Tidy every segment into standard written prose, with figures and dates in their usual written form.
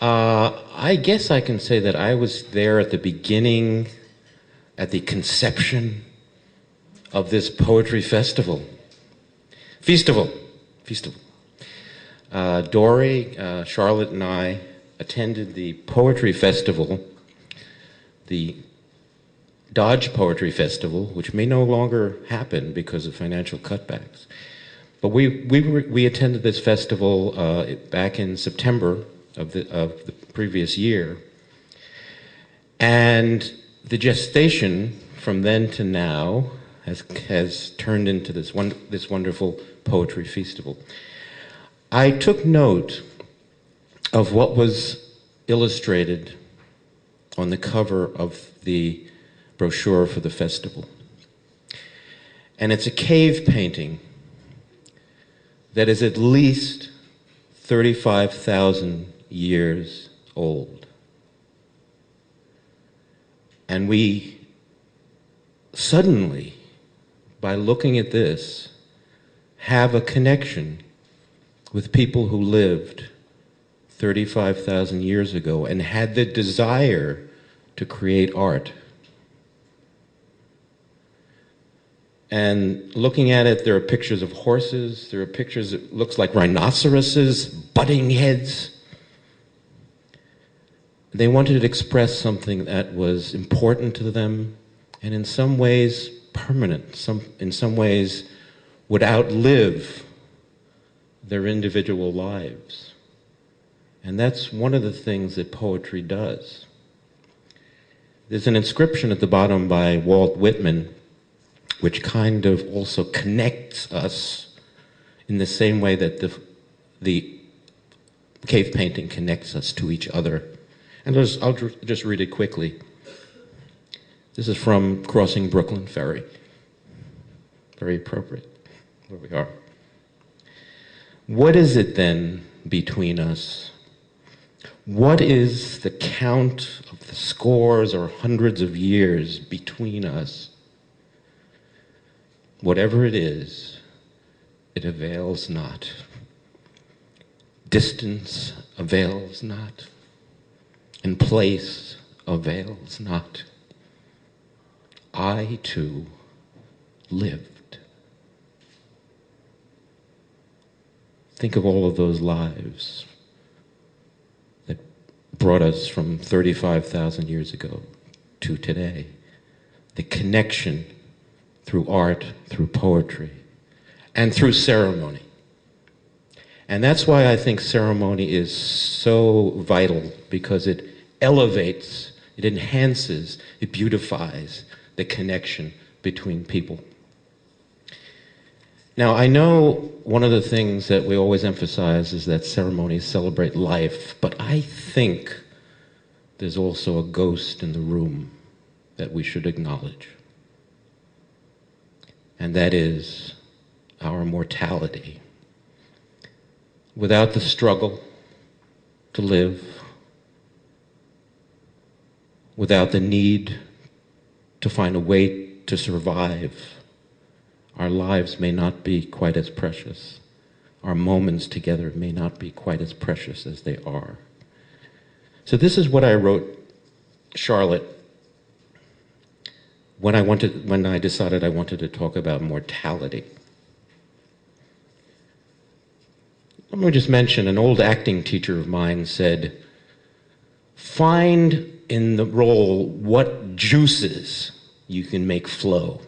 I guess I can say that I was there at the beginning, at the conception of this poetry festival. Feastival. Feastival. Dory, Charlotte, and I attended the poetry festival, the Dodge Poetry Festival, which may no longer happen because of financial cutbacks. But we attended this festival back in September of the previous year, and the gestation from then to now has turned into this wonderful poetry festival. I took note of what was illustrated on the cover of the brochure for the festival. And it's a cave painting that is at least 35,000 years old. And we suddenly, by looking at this, have a connection with people who lived 35,000 years ago and had the desire to create art. And looking at it, there are pictures of horses, there are pictures that looks like rhinoceroses, butting heads. They wanted to express something that was important to them and in some ways permanent, in some ways would outlive their individual lives. And that's one of the things that poetry does. There's an inscription at the bottom by Walt Whitman which kind of also connects us in the same way that the cave painting connects us to each other. And I'll just read it quickly. This is from Crossing Brooklyn Ferry. Very appropriate, where we are. What is it then between us? What is the count of the scores or hundreds of years between us? Whatever it is, it avails not. Distance avails not, and place avails not. I too lived. Think of all of those lives that brought us from 35,000 years ago to today. The connection through art, through poetry, and through ceremony. And that's why I think ceremony is so vital, because it elevates, it enhances, it beautifies the connection between people. Now, I know one of the things that we always emphasize is that ceremonies celebrate life, but I think there's also a ghost in the room that we should acknowledge. And that is our mortality. Without the struggle to live, without the need to find a way to survive, our lives may not be quite as precious. Our moments together may not be quite as precious as they are. So this is what I wrote Charlotte when I decided I wanted to talk about mortality. Let me just mention, an old acting teacher of mine said, find in the role what juices you can make flow.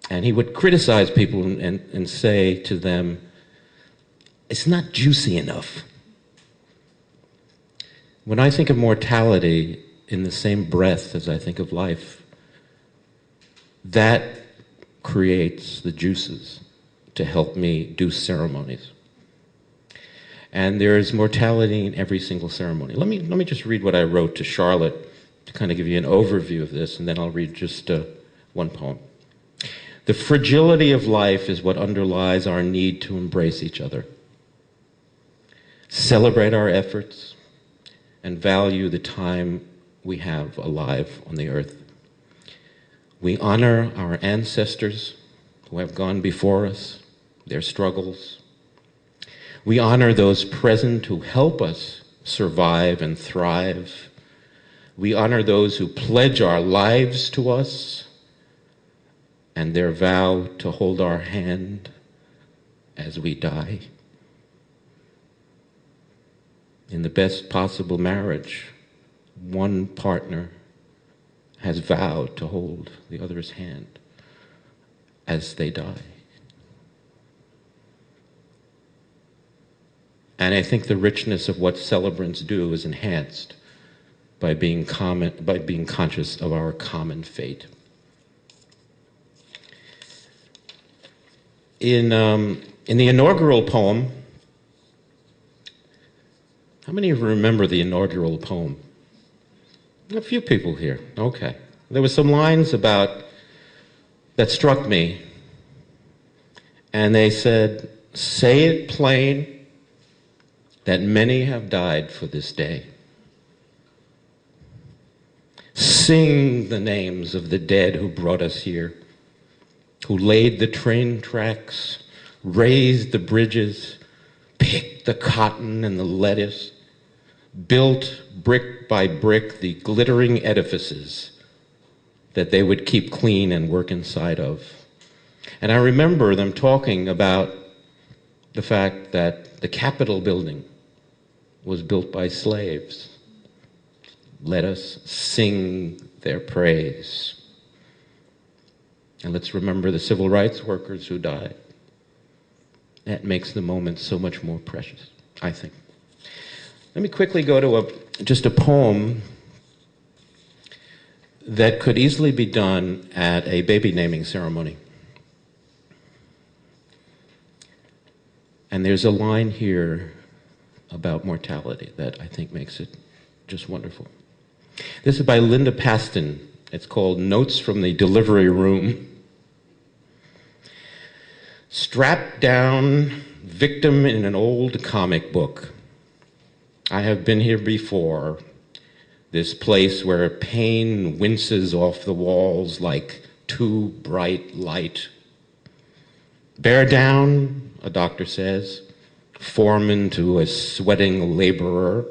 And he would criticize people and say to them, it's not juicy enough. When I think of mortality in the same breath as I think of life, that creates the juices to help me do ceremonies. And there is mortality in every single ceremony. Let me just read what I wrote to Charlotte to kind of give you an overview of this, and then I'll read just one poem. The fragility of life is what underlies our need to embrace each other, celebrate our efforts, and value the time we have alive on the earth. We honor our ancestors who have gone before us, their struggles. We honor those present who help us survive and thrive. We honor those who pledge our lives to us and their vow to hold our hand as we die. In the best possible marriage, one partner has vowed to hold the other's hand as they die. And I think the richness of what celebrants do is enhanced by being conscious of our common fate. In the inaugural poem, how many of you remember the inaugural poem? A few people here. Okay. There were some lines that struck me, and they said, "Say it plain that many have died for this day. Sing the names of the dead who brought us here, who laid the train tracks, raised the bridges, picked the cotton and the lettuce, built brick by brick the glittering edifices that they would keep clean and work inside of." And I remember them talking about the fact that the Capitol building was built by slaves. Let us sing their praise. And let's remember the civil rights workers who died. That makes the moment so much more precious, I think. Let me quickly go to just a poem that could easily be done at a baby naming ceremony. And there's a line here about mortality that I think makes it just wonderful. This is by Linda Paston. It's called Notes from the Delivery Room. Strapped down, victim in an old comic book. I have been here before, this place where pain winces off the walls like too bright light. Bear down, a doctor says, foreman to a sweating laborer.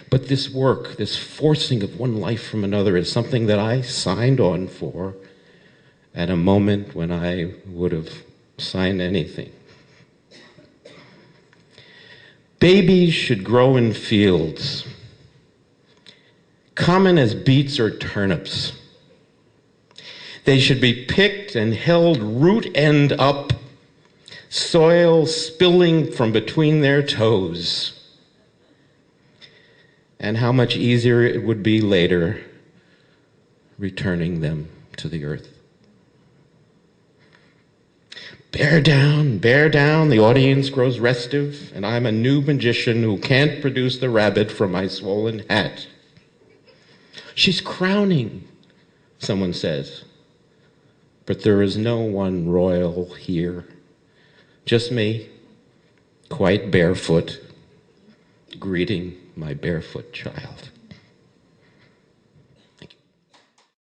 But this work, this forcing of one life from another, is something that I signed on for at a moment when I would have signed anything. Babies should grow in fields, common as beets or turnips. They should be picked and held root end up, soil spilling from between their toes. And how much easier it would be later returning them to the earth. Bear down, the audience grows restive, and I'm a new magician who can't produce the rabbit from my swollen hat. She's crowning, someone says, but there is no one royal here. Just me, quite barefoot, greeting my barefoot child.